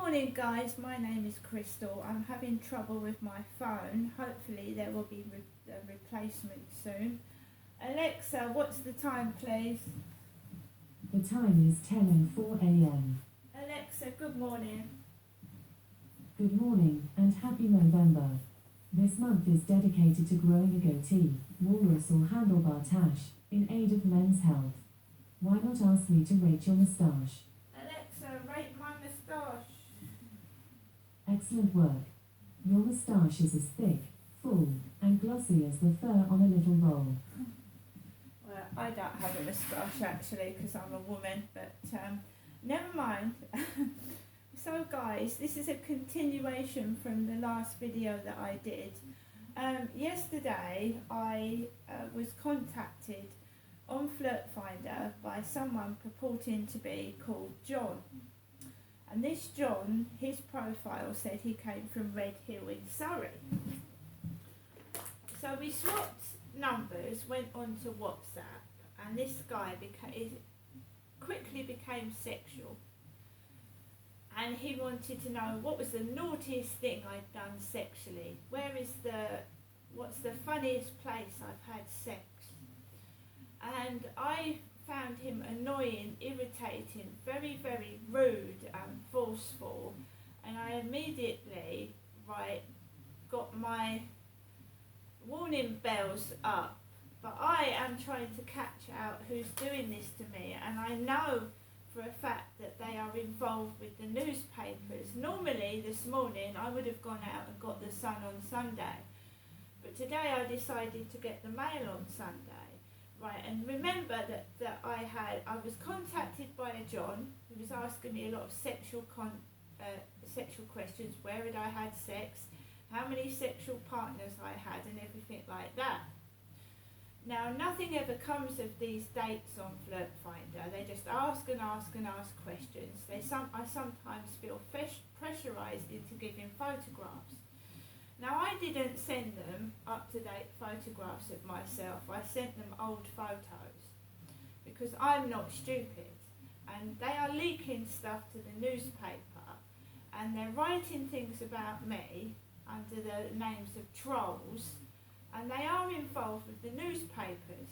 Morning guys, my name is Crystal. I'm having trouble with my phone. Hopefully there will be a replacement soon. Alexa, what's the time please? The time is 10:04 a.m. Alexa, good morning. Good morning and happy November. This month is dedicated to growing a goatee, walrus or handlebar tash, in aid of men's health. Why not ask me to rate your moustache? Alexa, rate my moustache. Excellent work. Your moustache is as thick, full, and glossy as the fur on a little roll. Well, I don't have a moustache actually because I'm a woman, but never mind. So guys, this is a continuation from the last video that I did. Yesterday I was contacted on Flirt Finder by someone purporting to be called John. And this John, his profile said he came from Red Hill in Surrey. So we swapped numbers, went on to WhatsApp, and this guy quickly became sexual. And he wanted to know what was the naughtiest thing I'd done sexually. What's the funniest place I've had sex? And I found him annoying, irritating, very, very rude and forceful. And I immediately, got my warning bells up. But I am trying to catch out who's doing this to me. And I know for a fact that they are involved with the newspapers. Normally, this morning, I would have gone out and got the Sun on Sunday. But today I decided to get the Mail on Sunday. Right, and remember that I was contacted by a John who was asking me a lot of sexual questions. Where had I had sex? How many sexual partners I had, and everything like that. Now, nothing ever comes of these dates on Flirt Finder. They just ask and ask and ask questions. I sometimes feel pressurised into giving photographs. Now, I didn't send them up-to-date photographs of myself. I sent them old photos because I'm not stupid. And they are leaking stuff to the newspaper, and they're writing things about me under the names of trolls, and they are involved with the newspapers.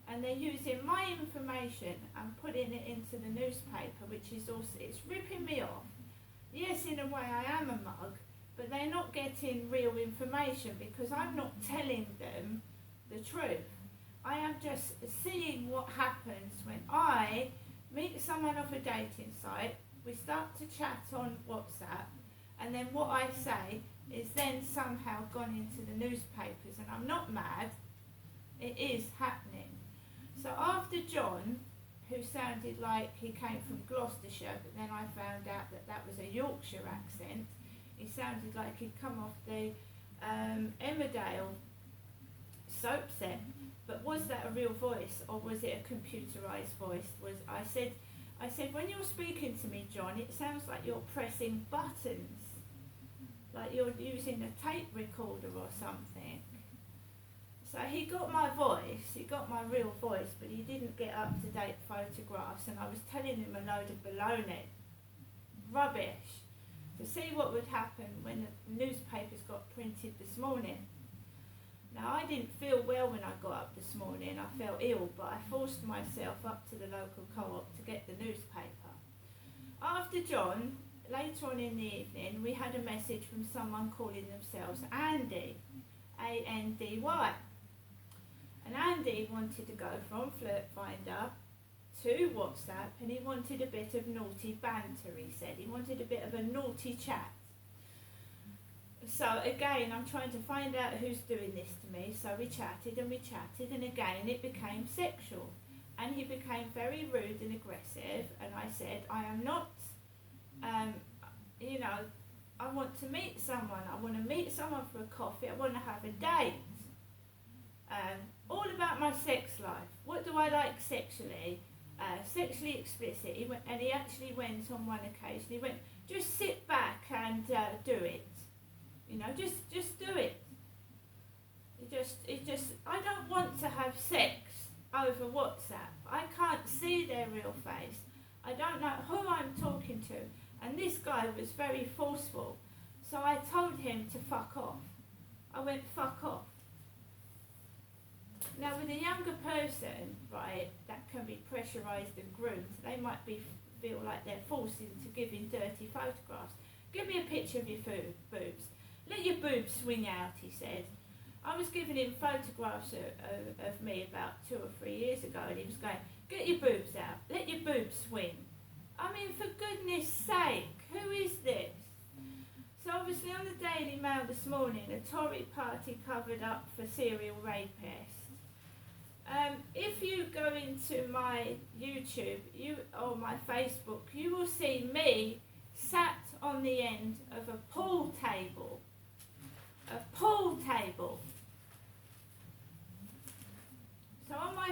And they're using my information and putting it into the newspaper, which is also, it's ripping me off. Yes, in a way I am a mug, but they're not getting real information because I'm not telling them the truth. I am just seeing what happens when I meet someone off a dating site, we start to chat on WhatsApp, and then what I say is then somehow gone into the newspapers, and I'm not mad, it is happening. So after John, who sounded like he came from Gloucestershire, but then I found out that that was a Yorkshire accent. He sounded like he'd come off the Emmerdale soap set. But was that a real voice, or was it a computerised voice? I said, when you're speaking to me, John, it sounds like you're pressing buttons, like you're using a tape recorder or something. So he got my voice, he got my real voice, but he didn't get up-to-date photographs, and I was telling him a load of baloney, rubbish, to see what would happen when the newspapers got printed this morning. Now, I didn't feel well when I got up this morning. I felt ill, but I forced myself up to the local co-op to get the newspaper. After John, later on in the evening, we had a message from someone calling themselves Andy, A-N-D-Y. And Andy wanted to go from Flirt Finder to WhatsApp, and he wanted a bit of naughty banter, he said. He wanted a bit of a naughty chat. So again, I'm trying to find out who's doing this to me. So we chatted, and again it became sexual. And he became very rude and aggressive, and I said, I am not, I want to meet someone. I want to meet someone for a coffee. I want to have a date. All about my sex life. What do I like sexually? Sexually explicit. He actually went on one occasion. He went, just sit back and do it. Just do it. I don't want to have sex over WhatsApp. I can't see their real face. I don't know who I'm talking to. And this guy was very forceful. So I told him to fuck off. I went, fuck off. Now with a younger person, right, that can be pressurised and groomed, they might feel like they're forced into giving dirty photographs. Give me a picture of your boobs. Let your boobs swing out, he said. I was giving him photographs of me about 2 or 3 years ago, and he was going, get your boobs out, let your boobs swing. I mean, for goodness sake, who is this? So obviously on the Daily Mail this morning, a Tory party covered up for serial rapists. If you go into my YouTube or my Facebook, you will see me sat on the end of a pool table. A pool table. So on my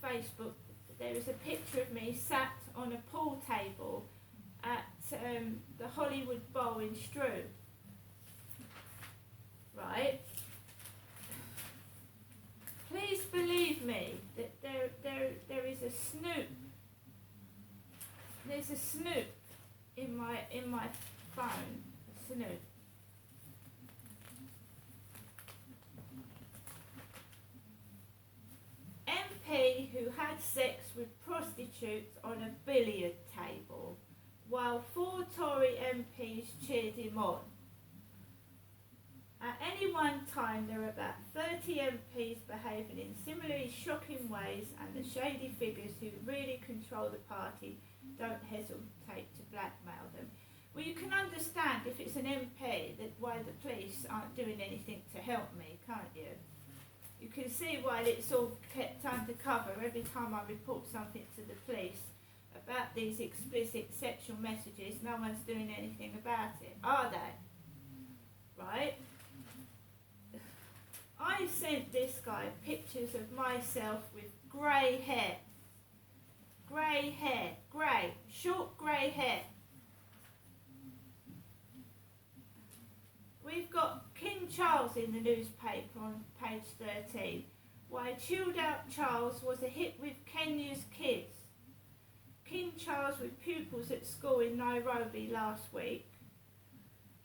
Facebook, there is a picture of me sat on a pool table at the Hollywood Bowl in Stroud. Right? Please believe me that there is a snoop. There's a snoop in my phone. A snoop. MP who had sex with prostitutes on a billiard table, while 4 Tory MPs cheered him on. At any one time, there are about 30 MPs behaving in similarly shocking ways, and the shady figures who really control the party don't hesitate to blackmail them. Well, you can understand if it's an MP that why the police aren't doing anything to help me, can't you? You can see why it's all kept undercover every time I report something to the police about these explicit sexual messages. No one's doing anything about it, are they? Right? I sent this guy pictures of myself with grey hair. Grey hair. Grey. Short grey hair. We've got King Charles in the newspaper on page 13. Why Chilled Out Charles was a hit with Kenya's kids. King Charles with pupils at school in Nairobi last week.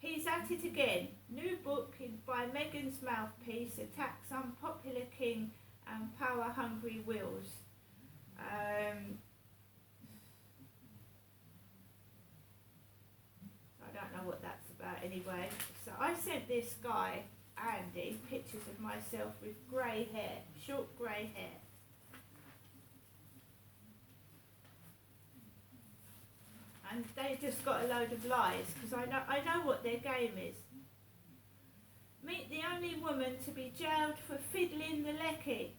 He's at it again. New book by Meghan's mouthpiece attacks unpopular king and power-hungry wills. I don't know what that's about anyway. So I sent this guy, Andy, pictures of myself with grey hair, short grey hair. And they just got a load of lies, because I know what their game is. Meet the only woman to be jailed for fiddling the lecky.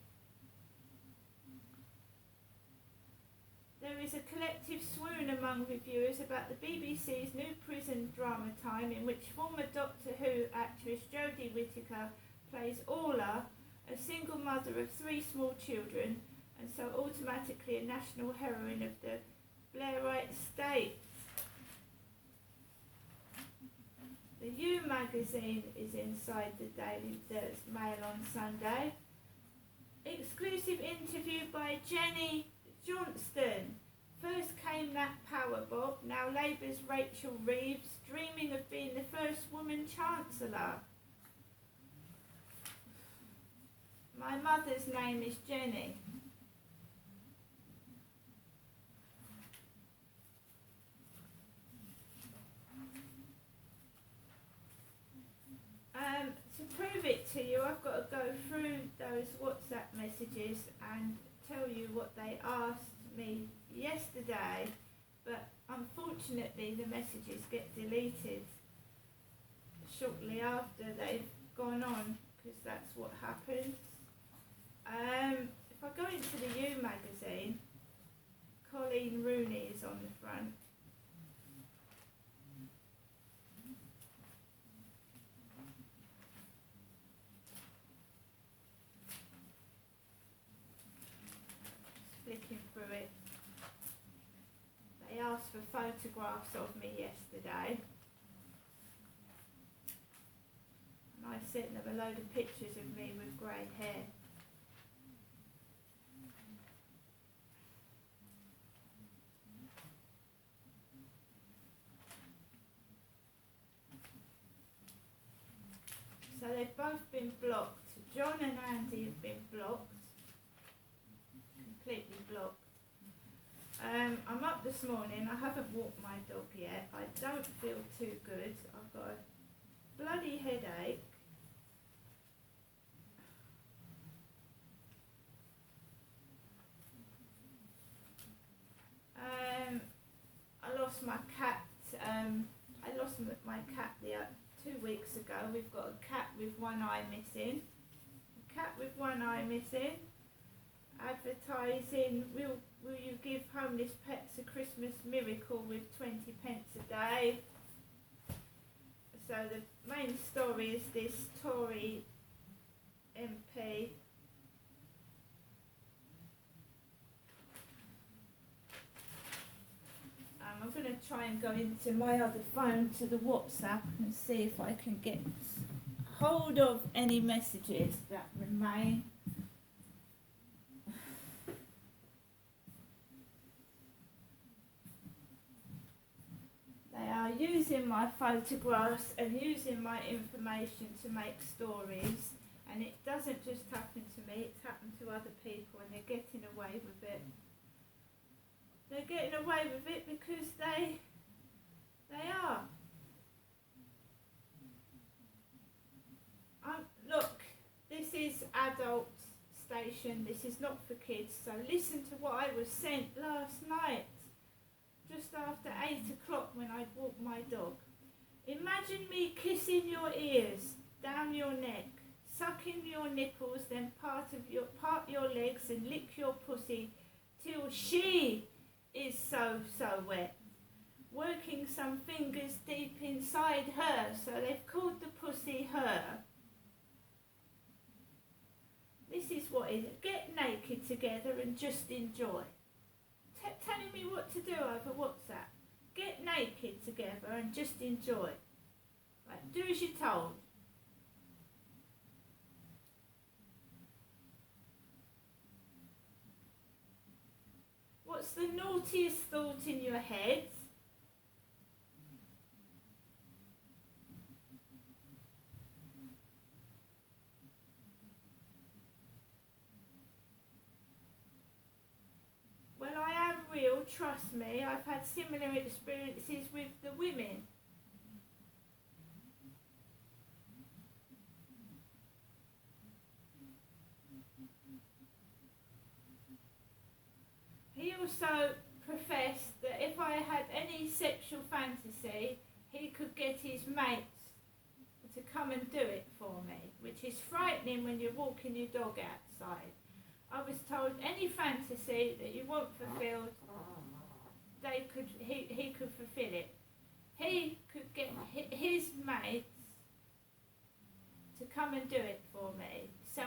There is a collective swoon among reviewers about the BBC's new prison drama time, in which former Doctor Who actress Jodie Whittaker plays Orla, a single mother of 3 small children, and so automatically a national heroine of the Blairite state. The You magazine is inside the Daily Mail on Sunday. Exclusive interview by Jenny Johnston. First came Nat Powerbob, now Labour's Rachel Reeves, dreaming of being the first woman Chancellor. My mother's name is Jenny. To prove it to you, I've got to go through those WhatsApp messages and tell you what they asked me yesterday, but unfortunately the messages get deleted shortly after they've gone on, because that's what happens. If I go into the You magazine, Colleen Rooney is on the front. Flicking through it. They asked for photographs of me yesterday, and I sent them a load of pictures of me with grey hair. they've both been blocked. John and Andy have been blocked, completely blocked. I'm up this morning. I haven't walked my dog yet. I don't feel too good. I've got a bloody headache. I lost my cat. I lost my cat 2 weeks ago. We've got a cat with one eye missing. A cat with one eye missing. Advertising, will you give homeless pets a Christmas miracle with 20 pence a day? So the main story is this Tory MP I'm going to try and go into my other phone to the WhatsApp and see if I can get hold of any messages that remain. They are using my photographs and using my information to make stories, and it doesn't just happen to me, it's happened to other people, and they're getting away with it. They're getting away with it because they are. Look, this is adult station, this is not for kids, so listen to what I was sent last night, just after 8 o'clock when I'd walked my dog. Imagine me kissing your ears, down your neck, sucking your nipples, then part your legs and lick your pussy till she is so wet, working some fingers deep inside her, so they've called the pussy her. This is what is it. Get naked together and just enjoy. Telling me what to do over WhatsApp. Get naked together and just enjoy. Right, do as you're told. What's the naughtiest thought in your head? Well, I am real, trust me. I've had similar experiences with the women. He also professed that if I had any sexual fantasy, he could get his mates to come and do it for me, which is frightening when you're walking your dog outside. I was told any fantasy that you want fulfilled, he could fulfill it. He could get his mates to come and do it for me. So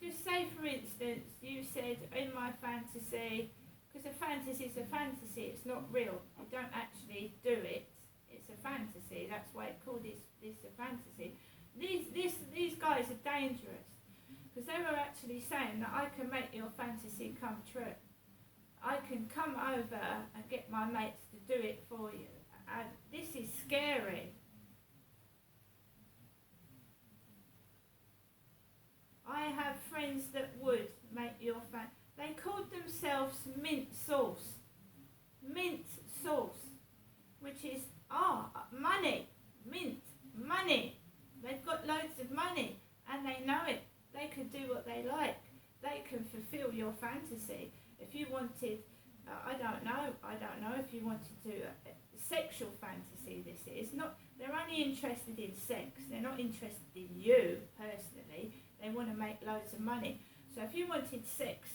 just say, for instance, you said in my fantasy, because a fantasy is a fantasy, it's not real. You don't actually do it. It's a fantasy. That's why it's called this a fantasy. These guys are dangerous because they were actually saying that I can make your fantasy come true. I can come over and get my mates to do it for you. And this is scary. I have friends that would make your fantasy. They called themselves mint sauce. Mint sauce, which is, money, mint, money. They've got loads of money and they know it. They can do what they like. They can fulfill your fantasy. If you wanted, I don't know if you wanted to, sexual fantasy this is. They're only interested in sex. They're not interested in you personally. They want to make loads of money. So if you wanted sex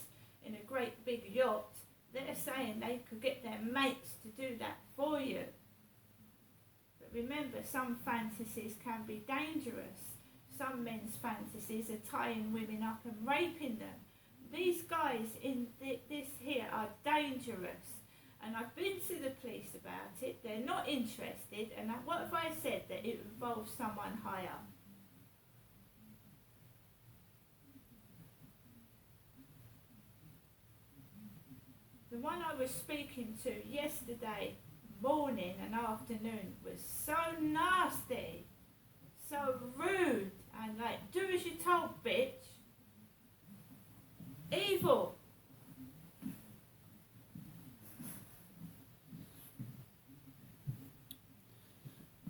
in a great big yacht, they're saying they could get their mates to do that for you. But remember, some fantasies can be dangerous. Some men's fantasies are tying women up and raping them. These guys in this here are dangerous. And I've been to the police about it. They're not interested. And what if I said that it involves someone higher? The one I was speaking to yesterday morning and afternoon was so nasty, so rude and like, do as you're told, bitch. Evil.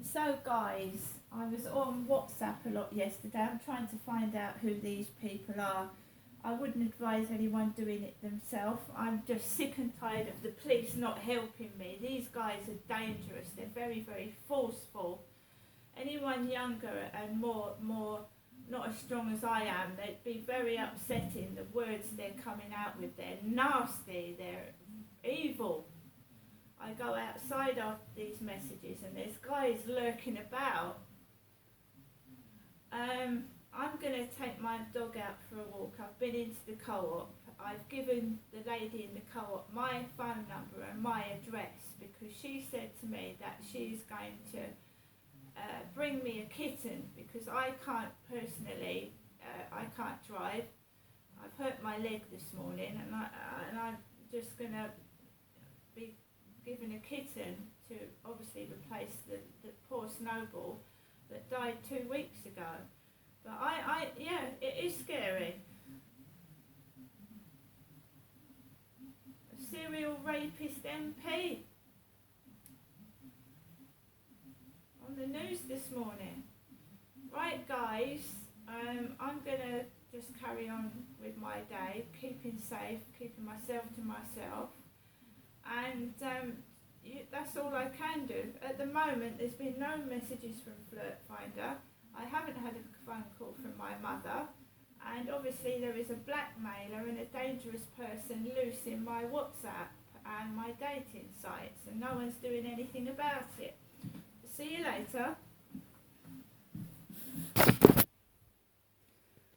So guys, I was on WhatsApp a lot yesterday. I'm trying to find out who these people are. I wouldn't advise anyone doing it themselves. I'm just sick and tired of the police not helping me. These guys are dangerous. They're very, very forceful. Anyone younger and more not as strong as I am, they'd be very upsetting. The words they're coming out with, they're nasty, they're evil. I go outside after these messages and there's guys lurking about. I'm going to take my dog out for a walk. I've been into the co-op. I've given the lady in the co-op my phone number and my address because she said to me that she's going to bring me a kitten because I can't personally, I can't drive. I've hurt my leg this morning and I'm just going to be given a kitten to obviously replace the poor Snowball that died 2 weeks ago. But yeah, it is scary. A serial rapist MP on the news this morning. Right guys, I'm gonna just carry on with my day, keeping safe, keeping myself to myself, and that's all I can do. At the moment there's been no messages from Flirt Finder. I haven't had a phone call from my mother, and obviously there is a blackmailer and a dangerous person loose in my WhatsApp and my dating sites, and no one's doing anything about it. See you later.